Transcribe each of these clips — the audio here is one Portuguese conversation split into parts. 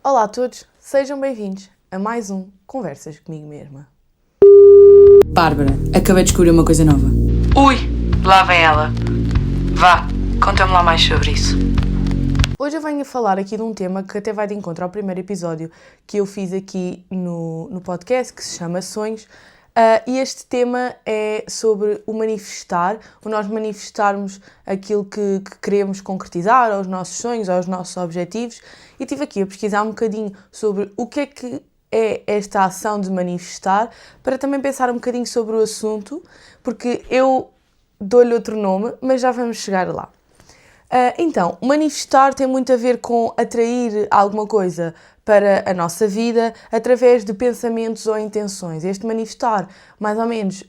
Olá a todos, sejam bem-vindos a mais um Conversas Comigo Mesma. Bárbara, acabei de descobrir uma coisa nova. Ui, lá vem ela. Vá, conta-me lá mais sobre isso. Hoje eu venho a falar aqui de um tema que até vai de encontro ao primeiro episódio que eu fiz aqui no podcast, que se chama Sonhos. E este tema é sobre o manifestar, o nós manifestarmos aquilo que queremos concretizar, aos nossos sonhos, aos nossos objetivos. E estive aqui a pesquisar um bocadinho sobre o que é esta ação de manifestar, para também pensar um bocadinho sobre o assunto, porque eu dou-lhe outro nome, mas já vamos chegar lá. Então, manifestar tem muito a ver com atrair alguma coisa para a nossa vida através de pensamentos ou intenções. Este manifestar, mais ou menos,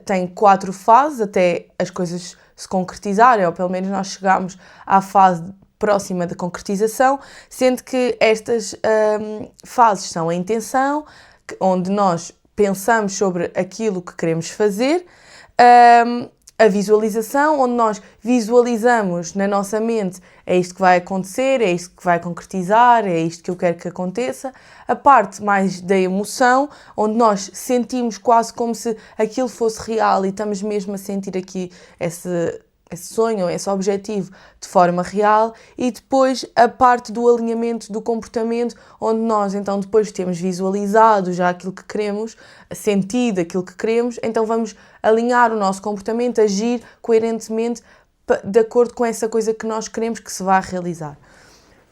tem 4 fases até as coisas se concretizarem, ou pelo menos nós chegamos à fase próxima da concretização, sendo que estas fases são a intenção, onde nós pensamos sobre aquilo que queremos fazer, a visualização, onde nós visualizamos na nossa mente é isto que vai acontecer, é isto que vai concretizar, é isto que eu quero que aconteça. A parte mais da emoção, onde nós sentimos quase como se aquilo fosse real e estamos mesmo a sentir aqui esse sonho, esse objetivo de forma real. E depois a parte do alinhamento do comportamento, onde nós então depois temos visualizado já aquilo que queremos, sentido aquilo que queremos, então vamos alinhar o nosso comportamento, agir coerentemente de acordo com essa coisa que nós queremos que se vá realizar.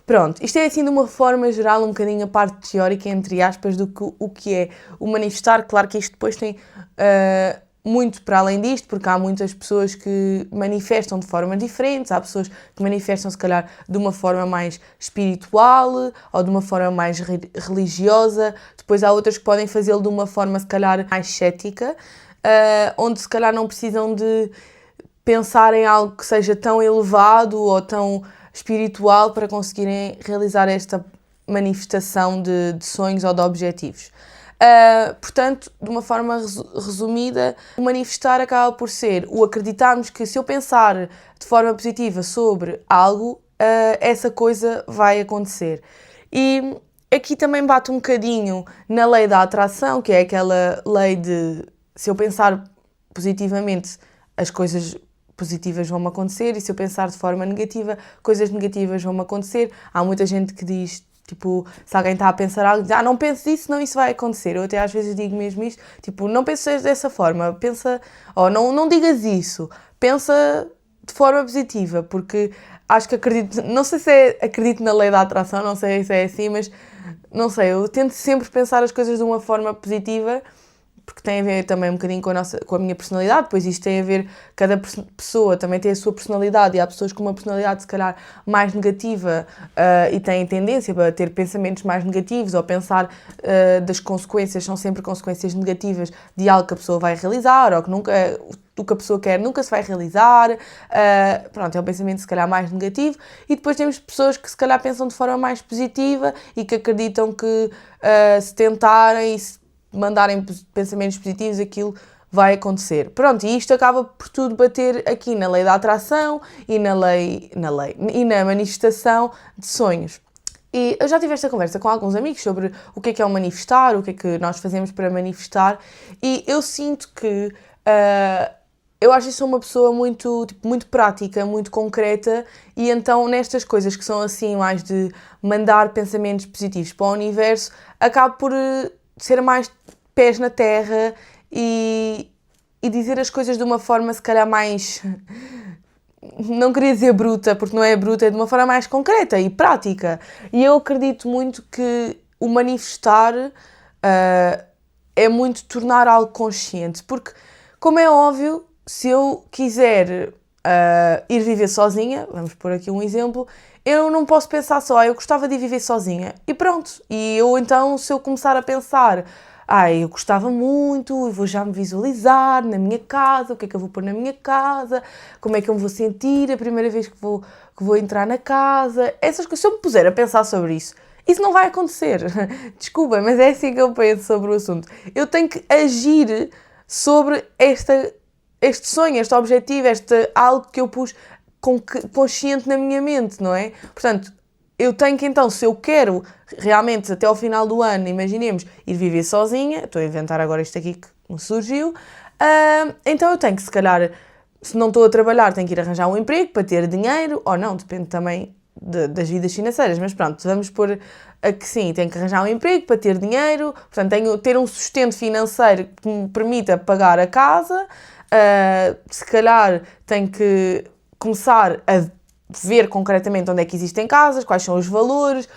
Pronto, isto é assim de uma forma geral um bocadinho a parte teórica, entre aspas, do que o que é o manifestar. Claro que isto depois tem muito para além disto, porque há muitas pessoas que manifestam de forma diferente, há pessoas que manifestam se calhar de uma forma mais espiritual ou de uma forma mais religiosa, depois há outras que podem fazê-lo de uma forma se calhar mais cética, onde se calhar não precisam de pensar em algo que seja tão elevado ou tão espiritual para conseguirem realizar esta manifestação de sonhos ou de objetivos. Portanto, de uma forma resumida, o manifestar acaba por ser o acreditarmos que se eu pensar de forma positiva sobre algo, essa coisa vai acontecer. E aqui também bate um bocadinho na lei da atração, que é aquela lei de se eu pensar positivamente, as coisas positivas vão-me acontecer, e se eu pensar de forma negativa, coisas negativas vão-me acontecer. Há muita gente que diz, tipo, se alguém está a pensar algo, diz, não penses isso, senão isso vai acontecer. Eu até às vezes digo mesmo isto, tipo, não penses dessa forma, pensa, ou não digas isso, pensa de forma positiva, porque acho que acredito, não sei se acredito na lei da atração, não sei se é assim, mas não sei, eu tento sempre pensar as coisas de uma forma positiva, porque tem a ver também um bocadinho com a minha personalidade, pois isto tem a ver, cada pessoa também tem a sua personalidade, e há pessoas com uma personalidade se calhar mais negativa e têm tendência para ter pensamentos mais negativos, ou pensar das consequências, são sempre consequências negativas de algo que a pessoa vai realizar, ou que o que a pessoa quer nunca se vai realizar. Pronto, é um pensamento se calhar mais negativo. E depois temos pessoas que se calhar pensam de forma mais positiva e que acreditam que se tentarem e se mandarem pensamentos positivos, aquilo vai acontecer. Pronto, e isto acaba por tudo bater aqui na lei da atração e na manifestação de sonhos. E eu já tive esta conversa com alguns amigos sobre o que é o manifestar, o que é que nós fazemos para manifestar, e eu sinto que eu acho que sou uma pessoa muito prática, muito concreta, e então nestas coisas que são assim mais de mandar pensamentos positivos para o universo, acabo por ser mais pés na terra e dizer as coisas de uma forma se calhar mais, não queria dizer bruta, porque não é bruta, é de uma forma mais concreta e prática. E eu acredito muito que o manifestar é muito tornar algo consciente, porque, como é óbvio, se eu quiser ir viver sozinha, vamos pôr aqui um exemplo, eu não posso pensar só, eu gostava de viver sozinha, e pronto. E eu então, se eu começar a pensar, eu gostava muito, eu vou já me visualizar na minha casa, o que é que eu vou pôr na minha casa, como é que eu me vou sentir a primeira vez que vou entrar na casa, essas coisas, se eu me puser a pensar sobre isso não vai acontecer. Desculpa, mas é assim que eu penso sobre o assunto. Eu tenho que agir sobre este sonho, este objetivo, algo que eu pus consciente na minha mente, não é? Portanto, eu tenho que então, se eu quero realmente até ao final do ano, imaginemos, ir viver sozinha, estou a inventar agora isto aqui que me surgiu, então eu tenho que, se calhar, se não estou a trabalhar, tenho que ir arranjar um emprego para ter dinheiro, ou não, depende também das vidas financeiras, mas pronto, vamos pôr a que sim, tenho que arranjar um emprego para ter dinheiro, portanto tenho que ter um sustento financeiro que me permita pagar a casa, se calhar tenho que começar a ver concretamente onde é que existem casas, quais são os valores,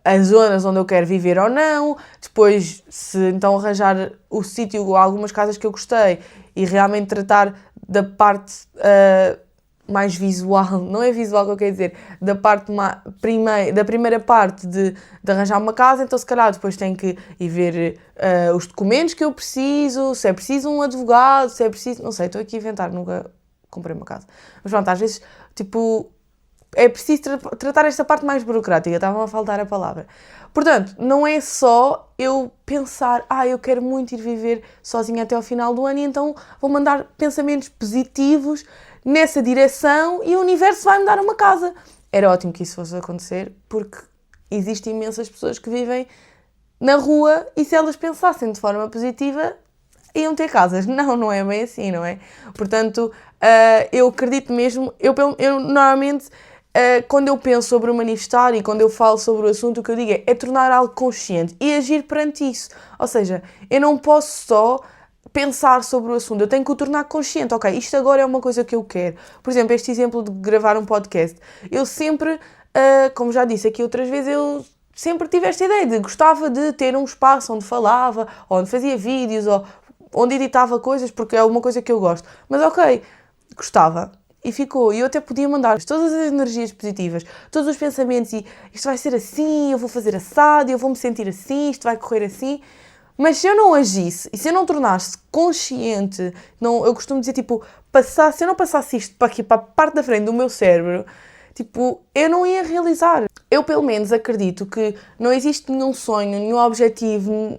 as zonas onde eu quero viver ou não, depois se então arranjar o sítio ou algumas casas que eu gostei e realmente tratar da parte mais visual, não é visual que eu quero dizer, da parte da primeira parte de arranjar uma casa, então se calhar depois tenho que ir ver os documentos que eu preciso, se é preciso um advogado, se é preciso, não sei, estou aqui a inventar, nunca comprei uma casa. Mas pronto, às vezes, tipo, é preciso tratar esta parte mais burocrática, estava a faltar a palavra. Portanto, não é só eu pensar, eu quero muito ir viver sozinha até ao final do ano e então vou mandar pensamentos positivos nessa direção e o universo vai-me dar uma casa. Era ótimo que isso fosse acontecer, porque existem imensas pessoas que vivem na rua e se elas pensassem de forma positiva, iam ter casas. Não é bem assim, não é? Portanto, eu acredito mesmo, eu normalmente, quando eu penso sobre o manifestar e quando eu falo sobre o assunto, o que eu digo é tornar algo consciente e agir perante isso. Ou seja, eu não posso só pensar sobre o assunto, eu tenho que o tornar consciente. Ok, isto agora é uma coisa que eu quero. Por exemplo, este exemplo de gravar um podcast. Eu sempre, como já disse aqui outras vezes, eu sempre tive esta ideia de gostava de ter um espaço onde falava, onde fazia vídeos, ou onde editava coisas, porque é uma coisa que eu gosto. Mas ok, gostava. E ficou. E eu até podia mandar todas as energias positivas, todos os pensamentos, e isto vai ser assim, eu vou fazer assado, eu vou me sentir assim, isto vai correr assim. Mas se eu não agisse, e se eu não tornasse consciente, eu costumo dizer, tipo, se eu não passasse isto para aqui, para a parte da frente do meu cérebro, tipo, eu não ia realizar. Eu, pelo menos, acredito que não existe nenhum sonho, nenhum objetivo,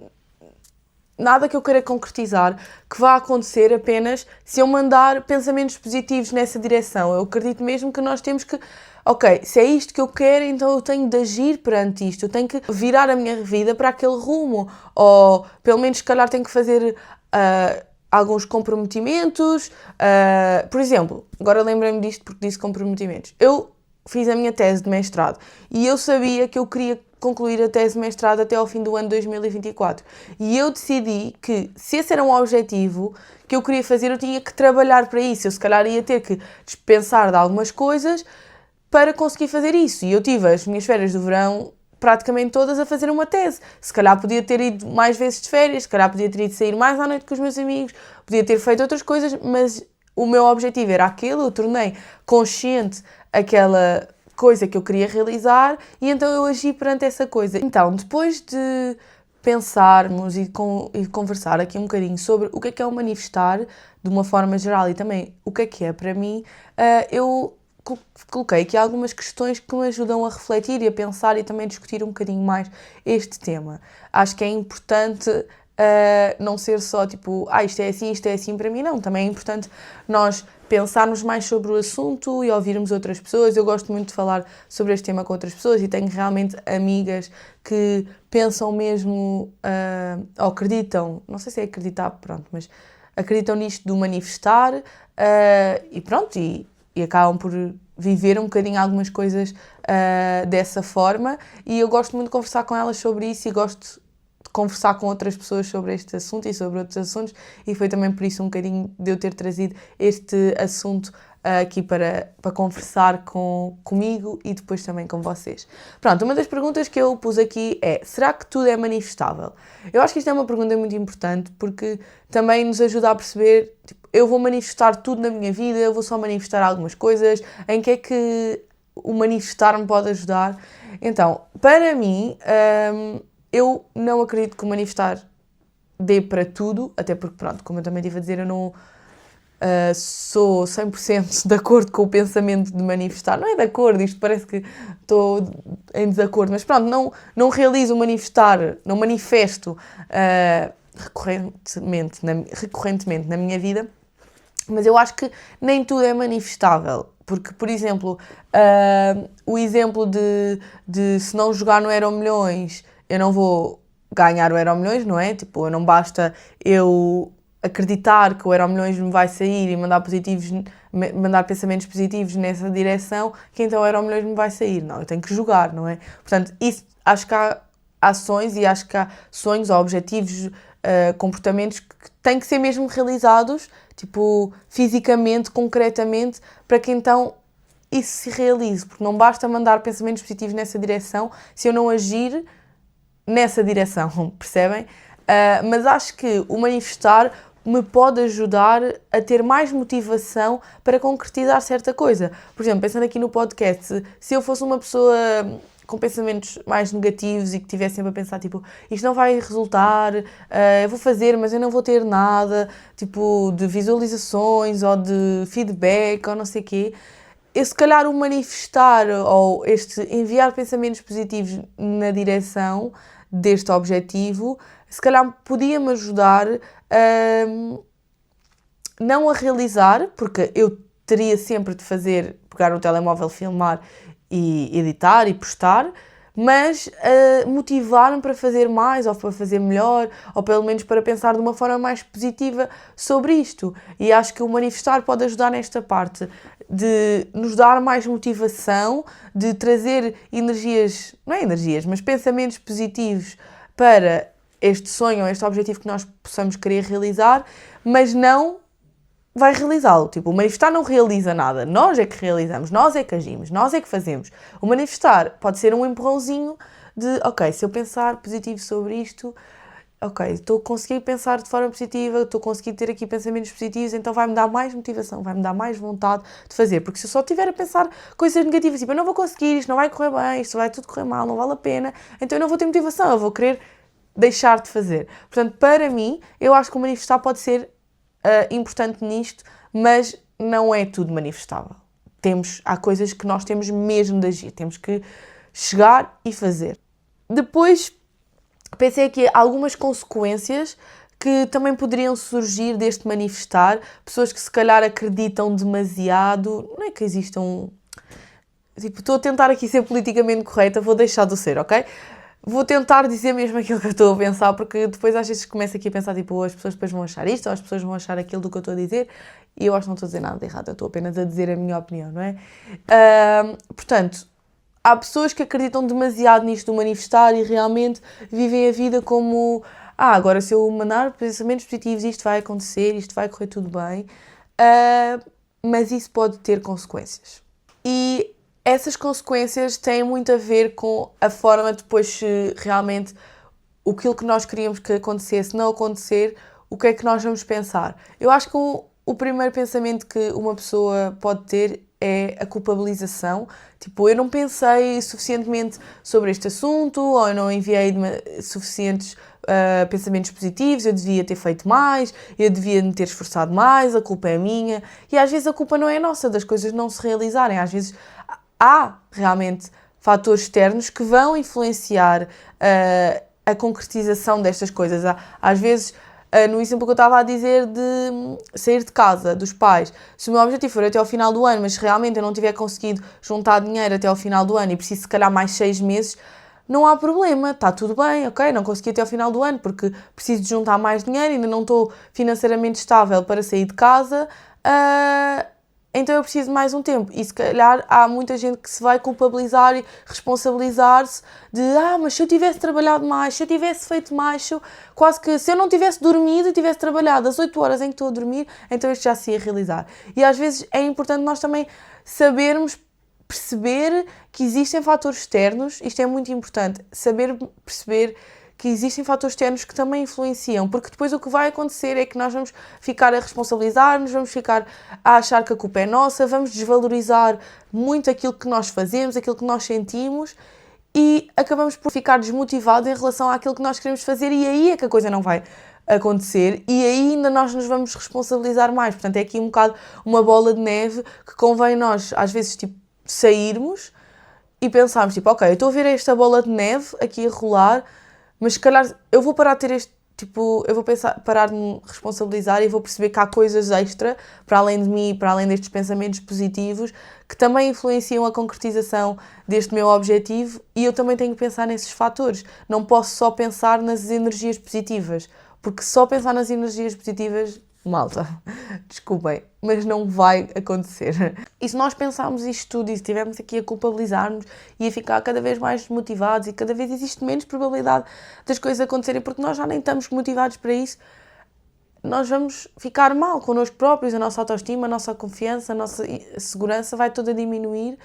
nada que eu queira concretizar que vá acontecer apenas se eu mandar pensamentos positivos nessa direção. Eu acredito mesmo que nós temos que, ok, se é isto que eu quero, então eu tenho de agir perante isto, eu tenho que virar a minha vida para aquele rumo, ou pelo menos se calhar tenho que fazer alguns comprometimentos. Por exemplo, agora lembrei-me disto porque disse comprometimentos. Eu fiz a minha tese de mestrado e eu sabia que eu queria concluir a tese de mestrado até ao fim do ano 2024. E eu decidi que, se esse era um objetivo que eu queria fazer, eu tinha que trabalhar para isso. Eu, se calhar, ia ter que dispensar de algumas coisas para conseguir fazer isso. E eu tive as minhas férias do verão praticamente todas a fazer uma tese. Se calhar podia ter ido mais vezes de férias, se calhar podia ter ido sair mais à noite com os meus amigos, podia ter feito outras coisas, mas o meu objetivo era aquele, eu tornei consciente aquela coisa que eu queria realizar e então eu agi perante essa coisa. Então, depois de pensarmos e conversar aqui um bocadinho sobre o que é o manifestar de uma forma geral e também o que é para mim, eu coloquei aqui algumas questões que me ajudam a refletir e a pensar e também discutir um bocadinho mais este tema. Acho que é importante não ser só tipo, isto é assim para mim, não. Também é importante nós pensarmos mais sobre o assunto e ouvirmos outras pessoas. Eu gosto muito de falar sobre este tema com outras pessoas e tenho realmente amigas que pensam mesmo, ou acreditam, não sei se é acreditar, pronto, mas acreditam nisto do manifestar e pronto, e acabam por viver um bocadinho algumas coisas dessa forma e eu gosto muito de conversar com elas sobre isso e gosto de conversar com outras pessoas sobre este assunto e sobre outros assuntos e foi também por isso um bocadinho de eu ter trazido este assunto aqui para conversar comigo e depois também com vocês. Pronto, uma das perguntas que eu pus aqui é: será que tudo é manifestável? Eu acho que isto é uma pergunta muito importante porque também nos ajuda a perceber, tipo, eu vou manifestar tudo na minha vida, eu vou só manifestar algumas coisas, em que é que o manifestar me pode ajudar? Então, para mim, eu não acredito que o manifestar dê para tudo, até porque, pronto, como eu também estive a dizer, eu não sou 100% de acordo com o pensamento de manifestar. Não é de acordo, isto parece que estou em desacordo, mas pronto, não realizo o manifestar, não manifesto recorrentemente na minha vida, mas eu acho que nem tudo é manifestável. Porque, por exemplo, o exemplo de se não jogar no Euromilhões, eu não vou ganhar o Euromilhões, não é? Tipo, não basta eu acreditar que o Euromilhões me vai sair e mandar pensamentos positivos nessa direção, que então o Euromilhões me vai sair. Não, eu tenho que jogar, não é? Portanto, isso, acho que há ações e acho que há sonhos ou objetivos, comportamentos que têm que ser mesmo realizados, tipo, fisicamente, concretamente, para que então isso se realize. Porque não basta mandar pensamentos positivos nessa direção se eu não agir nessa direção, percebem? Mas acho que o manifestar me pode ajudar a ter mais motivação para concretizar certa coisa. Por exemplo, pensando aqui no podcast, se eu fosse uma pessoa com pensamentos mais negativos e que estivesse sempre a pensar, tipo, isto não vai resultar, eu vou fazer, mas eu não vou ter nada, tipo, de visualizações ou de feedback ou não sei o quê, eu, se calhar, o manifestar ou este enviar pensamentos positivos na direção deste objetivo, se calhar podia-me ajudar não a realizar, porque eu teria sempre de pegar o telemóvel, filmar e editar e postar, mas motivar-me para fazer mais, ou para fazer melhor, ou pelo menos para pensar de uma forma mais positiva sobre isto. E acho que o manifestar pode ajudar nesta parte, de nos dar mais motivação, de trazer energias, não é energias, mas pensamentos positivos para este sonho ou este objetivo que nós possamos querer realizar, mas não vai realizá-lo. Tipo, o manifestar não realiza nada. Nós é que realizamos, nós é que agimos, nós é que fazemos. O manifestar pode ser um empurrãozinho de, ok, se eu pensar positivo sobre isto, ok, estou a conseguir pensar de forma positiva, estou a conseguir ter aqui pensamentos positivos, então vai-me dar mais motivação, vai-me dar mais vontade de fazer. Porque se eu só estiver a pensar coisas negativas, tipo, eu não vou conseguir, isto não vai correr bem, isto vai tudo correr mal, não vale a pena, então eu não vou ter motivação, eu vou querer deixar de fazer. Portanto, para mim, eu acho que o manifestar pode ser importante nisto, mas não é tudo manifestável. Há coisas que nós temos mesmo de agir, temos que chegar e fazer. Depois, pensei aqui algumas consequências que também poderiam surgir deste manifestar, pessoas que se calhar acreditam demasiado, não é que existam... Tipo, estou a tentar aqui ser politicamente correta, vou deixar de ser, ok? Vou tentar dizer mesmo aquilo que eu estou a pensar, porque depois às vezes começo aqui a pensar, tipo, as pessoas depois vão achar isto, ou as pessoas vão achar aquilo do que eu estou a dizer, e eu acho que não estou a dizer nada de errado, eu estou apenas a dizer a minha opinião, não é? Portanto, há pessoas que acreditam demasiado nisto do manifestar e realmente vivem a vida como, agora se eu mandar pensamentos positivos isto vai acontecer, isto vai correr tudo bem, mas isso pode ter consequências. E essas consequências têm muito a ver com a forma depois, se realmente aquilo que nós queríamos que acontecesse não acontecer, o que é que nós vamos pensar? Eu acho que o primeiro pensamento que uma pessoa pode ter é a culpabilização. Tipo, eu não pensei suficientemente sobre este assunto, ou eu não enviei suficientes pensamentos positivos, eu devia ter feito mais, eu devia me ter esforçado mais, a culpa é minha. E às vezes a culpa não é nossa, das coisas não se realizarem. Às vezes há realmente fatores externos que vão influenciar a concretização destas coisas. Às vezes, no exemplo que eu estava a dizer de sair de casa, dos pais, se o meu objetivo for até ao final do ano, mas realmente eu não tiver conseguido juntar dinheiro até ao final do ano e preciso se calhar mais 6 meses, não há problema, está tudo bem, ok? Não consegui até ao final do ano porque preciso de juntar mais dinheiro, ainda não estou financeiramente estável para sair de casa, então eu preciso de mais um tempo. E se calhar há muita gente que se vai culpabilizar e responsabilizar-se de mas se eu tivesse trabalhado mais, se eu tivesse feito mais, quase que se eu não tivesse dormido e tivesse trabalhado as 8 horas em que estou a dormir, então isto já se ia realizar. E às vezes é importante nós também sabermos perceber que existem fatores externos, isto é muito importante, perceber que existem fatores externos que também influenciam, porque depois o que vai acontecer é que nós vamos ficar a responsabilizar-nos, vamos ficar a achar que a culpa é nossa, vamos desvalorizar muito aquilo que nós fazemos, aquilo que nós sentimos e acabamos por ficar desmotivados em relação àquilo que nós queremos fazer e aí é que a coisa não vai acontecer e aí ainda nós nos vamos responsabilizar mais. Portanto, é aqui um bocado uma bola de neve que convém nós, às vezes, tipo, sairmos e pensarmos, tipo, ok, eu estou a ver esta bola de neve aqui a rolar, mas se calhar eu vou parar de ter tipo, eu vou parar de me responsabilizar e vou perceber que há coisas extra, para além de mim, para além destes pensamentos positivos, que também influenciam a concretização deste meu objetivo e eu também tenho que pensar nesses fatores. Não posso só pensar nas energias positivas, porque só pensar nas energias positivas, malta, desculpem, mas não vai acontecer. E se nós pensarmos isto tudo e se estivermos aqui a culpabilizar-nos e a ficar cada vez mais desmotivados e cada vez existe menos probabilidade das coisas acontecerem porque nós já nem estamos motivados para isso, nós vamos ficar mal connosco próprios, a nossa autoestima, a nossa confiança, a nossa segurança vai toda diminuir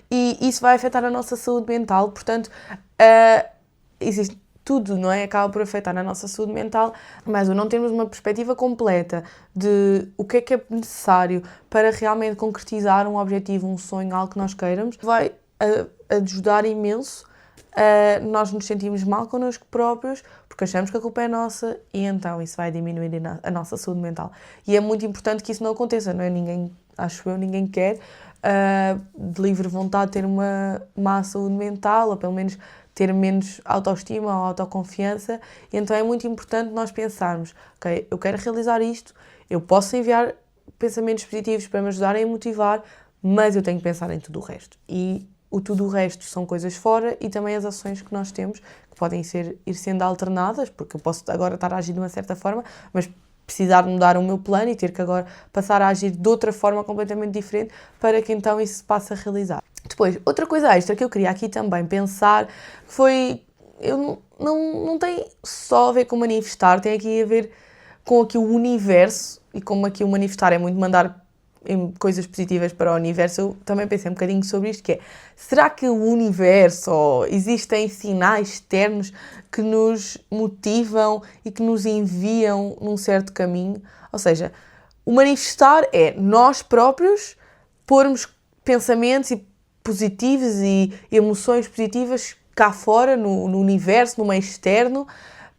e isso vai afetar a nossa saúde mental. Portanto, existe tudo, não é? Acaba por afetar a nossa saúde mental, mas o não termos uma perspectiva completa de o que é necessário para realmente concretizar um objetivo, um sonho, algo que nós queiramos, vai ajudar imenso a nós nos sentimos mal connosco próprios, porque achamos que a culpa é nossa e então isso vai diminuir a nossa saúde mental. E é muito importante que isso não aconteça, não é? Ninguém quer de livre vontade ter uma má saúde mental, ou pelo menos ter menos autoestima ou autoconfiança, e então é muito importante nós pensarmos, ok, eu quero realizar isto, eu posso enviar pensamentos positivos para me ajudarem a motivar, mas eu tenho que pensar em tudo o resto. E o tudo o resto são coisas fora e também as ações que nós temos, que podem ir sendo alternadas, porque eu posso agora estar a agir de uma certa forma, mas precisar mudar o meu plano e ter que agora passar a agir de outra forma completamente diferente para que então isso se passe a realizar. Depois, outra coisa extra que eu queria aqui também pensar foi, não tem só a ver com manifestar, tem aqui a ver com aqui o universo, e como aqui o manifestar é muito mandar coisas positivas para o universo, eu também pensei um bocadinho sobre isto, que é, será que o universo, ou existem sinais externos que nos motivam e que nos enviam num certo caminho? Ou seja, o manifestar é nós próprios pormos pensamentos positivos e emoções positivas cá fora, no universo, no meio externo,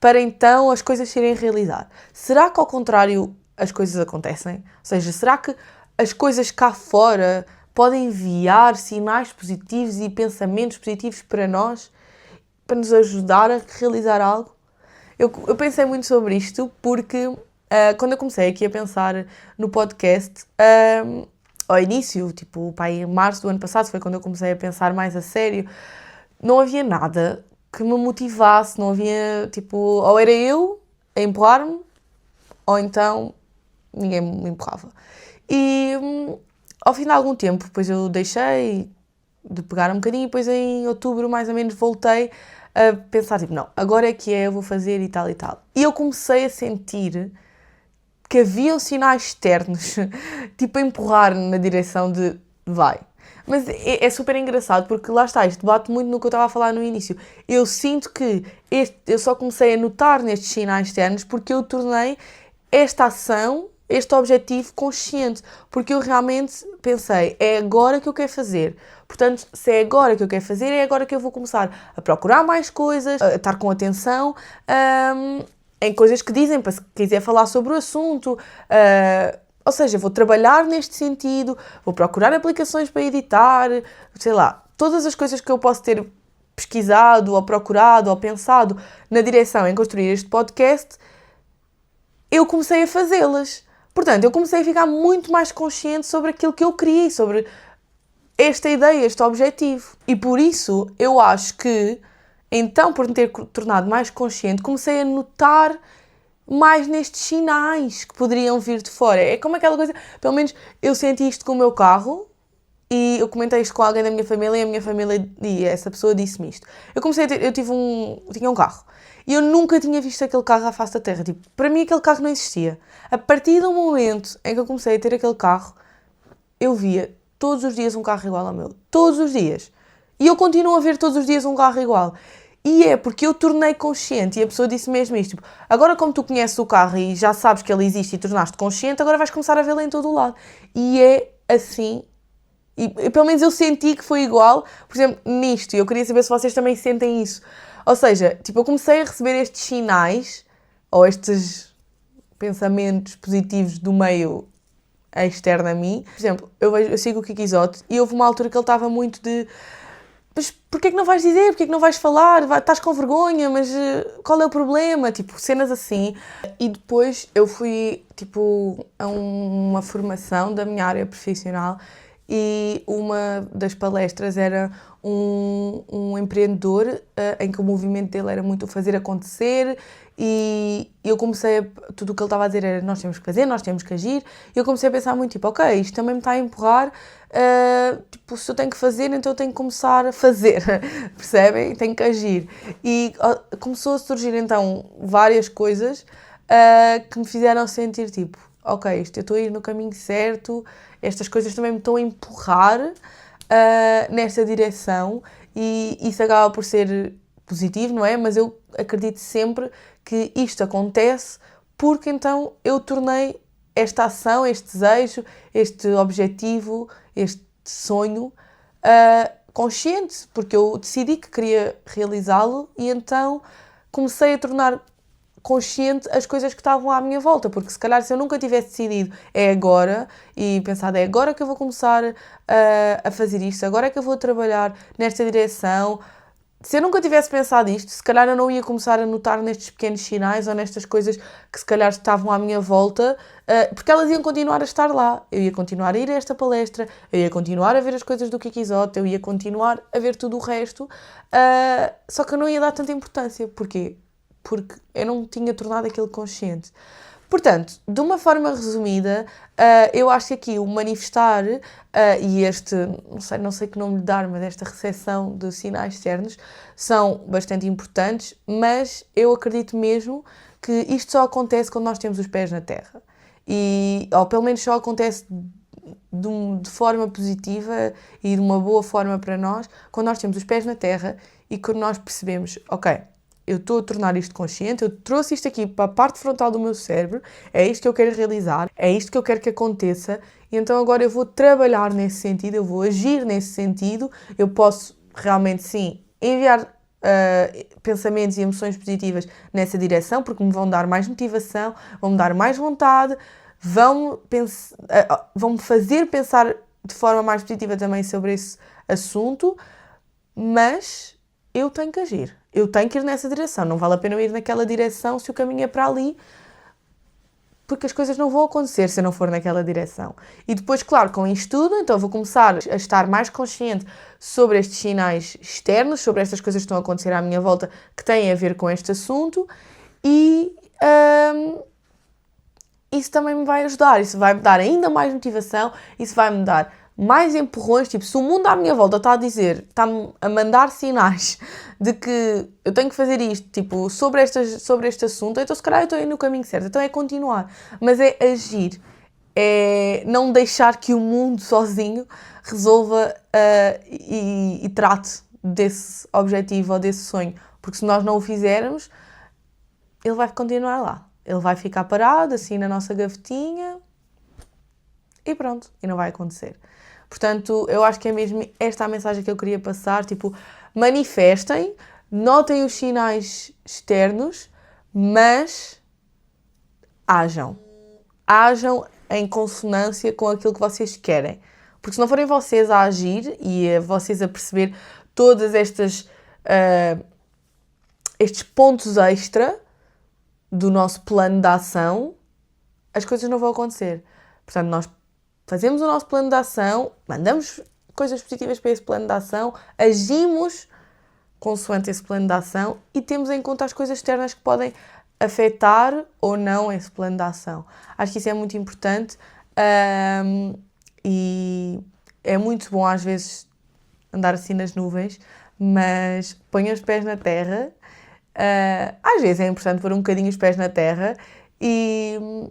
para então as coisas serem realidade. Será que ao contrário as coisas acontecem? Ou seja, será que as coisas cá fora podem enviar sinais positivos e pensamentos positivos para nós, para nos ajudar a realizar algo? Eu pensei muito sobre isto porque quando eu comecei aqui a pensar no podcast, ao início, tipo, em março do ano passado, foi quando eu comecei a pensar mais a sério, não havia nada que me motivasse, não havia, tipo, ou era eu a empurrar-me, ou então ninguém me empurrava. E ao fim de algum tempo, depois eu deixei de pegar um bocadinho, e depois em outubro, mais ou menos, voltei a pensar, tipo, não, agora é que eu vou fazer e tal e tal. E eu comecei a sentir que havia sinais externos, tipo, a empurrar na direção de vai. Mas é super engraçado, porque lá está, isto bate muito no que eu estava a falar no início. Eu sinto que eu só comecei a notar nestes sinais externos porque eu tornei esta ação, este objetivo consciente, porque eu realmente pensei, é agora que eu quero fazer. Portanto, se é agora que eu quero fazer, é agora que eu vou começar a procurar mais coisas, a estar com atenção em coisas que dizem, para se quiser falar sobre o assunto, ou seja, vou trabalhar neste sentido, vou procurar aplicações para editar, sei lá, todas as coisas que eu posso ter pesquisado, ou procurado, ou pensado na direção em construir este podcast, eu comecei a fazê-las. Portanto, eu comecei a ficar muito mais consciente sobre aquilo que eu queria, sobre esta ideia, este objetivo. E por isso, eu acho que, então, por me ter tornado mais consciente, comecei a notar mais nestes sinais que poderiam vir de fora. É como aquela coisa, pelo menos eu senti isto com o meu carro, e eu comentei isto com alguém da minha família, e a minha família, e essa pessoa disse-me isto. Eu tinha um carro, e eu nunca tinha visto aquele carro à face da terra. Tipo, para mim aquele carro não existia. A partir do momento em que eu comecei a ter aquele carro, eu via todos os dias um carro igual ao meu. Todos os dias. E eu continuo a ver todos os dias um carro igual. E é porque eu tornei consciente, e a pessoa disse mesmo isto, tipo, agora como tu conheces o carro e já sabes que ele existe e tornaste consciente, agora vais começar a vê-lo em todo o lado. E é assim, e pelo menos eu senti que foi igual, por exemplo, nisto, e eu queria saber se vocês também sentem isso. Ou seja, tipo, eu comecei a receber estes sinais, ou estes pensamentos positivos do meio externo a mim. Por exemplo, eu sigo o Kiki Isotte, e houve uma altura que ele estava muito de mas porquê que não vais dizer? Porquê que não vais falar? Estás com vergonha, mas qual é o problema? Tipo, cenas assim. E depois eu fui, tipo, a uma formação da minha área profissional e uma das palestras era um empreendedor em que o movimento dele era muito fazer acontecer e eu comecei tudo o que ele estava a dizer era nós temos que fazer, nós temos que agir e eu comecei a pensar muito, tipo, ok, isto também me está a empurrar, tipo, se eu tenho que fazer, então eu tenho que começar a fazer, percebem? Tenho que agir. E começou a surgir então várias coisas que me fizeram sentir, tipo, ok, eu estou a ir no caminho certo, estas coisas também me estão a empurrar nesta direção e isso acaba por ser positivo, não é? Mas eu acredito sempre que isto acontece porque então eu tornei esta ação, este desejo, este objetivo, este sonho consciente, porque eu decidi que queria realizá-lo e então comecei a tornar consciente as coisas que estavam à minha volta, porque se calhar se eu nunca tivesse decidido é agora e pensado é agora que eu vou começar a fazer isto, agora é que eu vou trabalhar nesta direção, se eu nunca tivesse pensado isto, se calhar eu não ia começar a notar nestes pequenos sinais ou nestas coisas que se calhar estavam à minha volta, porque elas iam continuar a estar lá, eu ia continuar a ir a esta palestra, eu ia continuar a ver as coisas do Kiki Isotta, eu ia continuar a ver tudo o resto, só que eu não ia dar tanta importância. Porquê? Porque eu não tinha tornado aquilo consciente. Portanto, de uma forma resumida, eu acho que aqui o manifestar e este, não sei que nome lhe dar, mas esta recepção de sinais externos são bastante importantes, mas eu acredito mesmo que isto só acontece quando nós temos os pés na terra. Ou pelo menos só acontece de forma positiva e de uma boa forma para nós, quando nós temos os pés na terra e quando nós percebemos, ok, eu estou a tornar isto consciente, eu trouxe isto aqui para a parte frontal do meu cérebro, é isto que eu quero realizar, é isto que eu quero que aconteça, e então agora eu vou trabalhar nesse sentido, eu vou agir nesse sentido, eu posso realmente, sim, enviar pensamentos e emoções positivas nessa direção, porque me vão dar mais motivação, vão-me dar mais vontade, vão-me fazer pensar de forma mais positiva também sobre esse assunto, mas eu tenho que agir. Eu tenho que ir nessa direção. Não vale a pena eu ir naquela direção se o caminho é para ali, porque as coisas não vão acontecer se eu não for naquela direção. E depois, claro, com isto tudo, então vou começar a estar mais consciente sobre estes sinais externos, sobre estas coisas que estão a acontecer à minha volta que têm a ver com este assunto e isso também me vai ajudar. Isso vai me dar ainda mais motivação, isso vai me dar mais empurrões, tipo, se o mundo à minha volta está a dizer, está-me a mandar sinais de que eu tenho que fazer isto, tipo, sobre este assunto, então se calhar eu estou aí no caminho certo, então é continuar, mas é agir, é não deixar que o mundo sozinho resolva e trate desse objetivo ou desse sonho, porque se nós não o fizermos, ele vai continuar lá, ele vai ficar parado assim na nossa gavetinha e pronto, e não vai acontecer. Portanto, eu acho que é mesmo esta a mensagem que eu queria passar, tipo, manifestem, notem os sinais externos, mas hajam. Hajam em consonância com aquilo que vocês querem. Porque se não forem vocês a agir e vocês a perceber todas estes pontos extra do nosso plano de ação, as coisas não vão acontecer. Portanto, nós fazemos o nosso plano de ação, mandamos coisas positivas para esse plano de ação, agimos consoante esse plano de ação e temos em conta as coisas externas que podem afetar ou não esse plano de ação. Acho que isso é muito importante e é muito bom às vezes andar assim nas nuvens, mas ponham os pés na terra. Às vezes é importante pôr um bocadinho os pés na terra e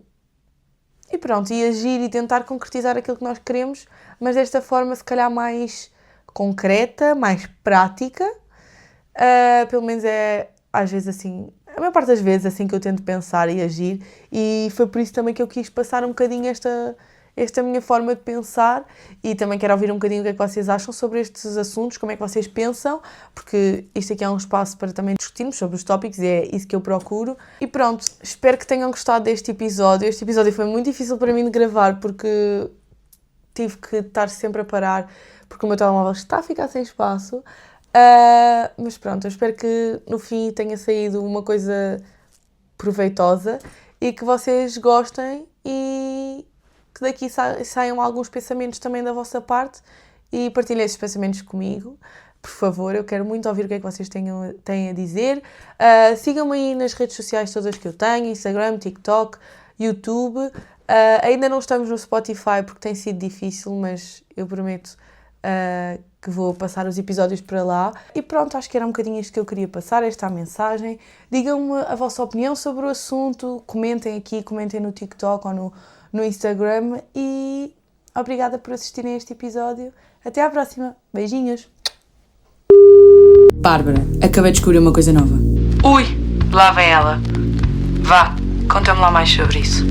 pronto, e agir e tentar concretizar aquilo que nós queremos, mas desta forma se calhar mais concreta, mais prática, pelo menos é às vezes assim, a maior parte das vezes assim que eu tento pensar e agir, e foi por isso também que eu quis passar um bocadinho esta minha forma de pensar e também quero ouvir um bocadinho o que é que vocês acham sobre estes assuntos, como é que vocês pensam, porque isto aqui é um espaço para também discutirmos sobre os tópicos e é isso que eu procuro. E pronto, espero que tenham gostado deste episódio. Este episódio foi muito difícil para mim de gravar porque tive que estar sempre a parar porque o meu telemóvel está a ficar sem espaço. Mas pronto, eu espero que no fim tenha saído uma coisa proveitosa e que vocês gostem e que daqui saiam alguns pensamentos também da vossa parte e partilhem esses pensamentos comigo. Por favor, eu quero muito ouvir o que é que vocês têm a dizer. Sigam-me aí nas redes sociais todas que eu tenho, Instagram, TikTok, YouTube. Ainda não estamos no Spotify porque tem sido difícil, mas eu prometo que vou passar os episódios para lá. E pronto, acho que era um bocadinho isto que eu queria passar, esta mensagem. Digam-me a vossa opinião sobre o assunto, comentem aqui, comentem no TikTok ou no Instagram e obrigada por assistirem a este episódio. Até à próxima. Beijinhos. Bárbara, acabei de descobrir uma coisa nova. Ui, lá vem ela. Vá, conta-me lá mais sobre isso.